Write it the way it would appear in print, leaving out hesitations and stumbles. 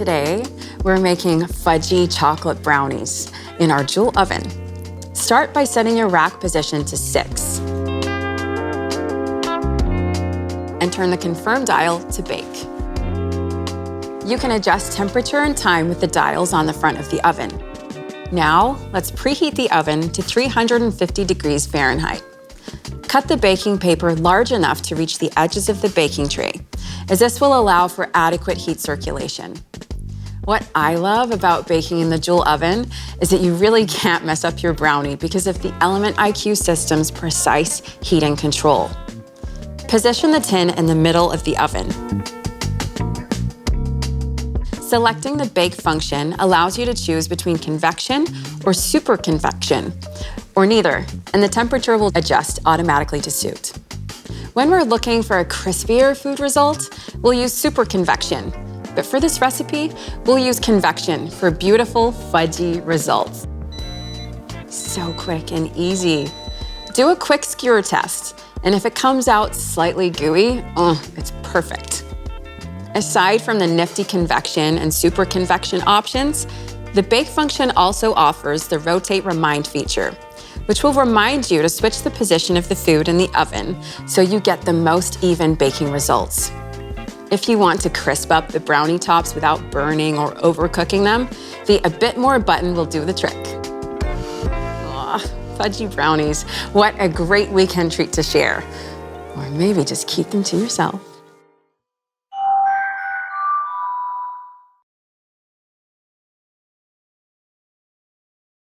Today, we're making fudgy chocolate brownies in our Joule oven. Start by setting your rack position to 6. And turn the confirm dial to bake. You can adjust temperature and time with the dials on the front of the oven. Now, let's preheat the oven to 350 degrees Fahrenheit. Cut the baking paper large enough to reach the edges of the baking tray, as this will allow for adequate heat circulation. What I love about baking in the Joule oven is that you really can't mess up your brownie because of the Element IQ system's precise heating control. Position the tin in the middle of the oven. Selecting the bake function allows you to choose between convection or super convection, or neither, and the temperature will adjust automatically to suit. When we're looking for a crispier food result, we'll use super convection, but for this recipe, we'll use convection for beautiful, fudgy results. So quick and easy. Do a quick skewer test, and if it comes out slightly gooey, it's perfect. Aside from the nifty convection and super convection options, the bake function also offers the rotate remind feature, which will remind you to switch the position of the food in the oven so you get the most even baking results. If you want to crisp up the brownie tops without burning or overcooking them, the "a bit more" button will do the trick. Fudgy brownies, what a great weekend treat to share. Or maybe just keep them to yourself.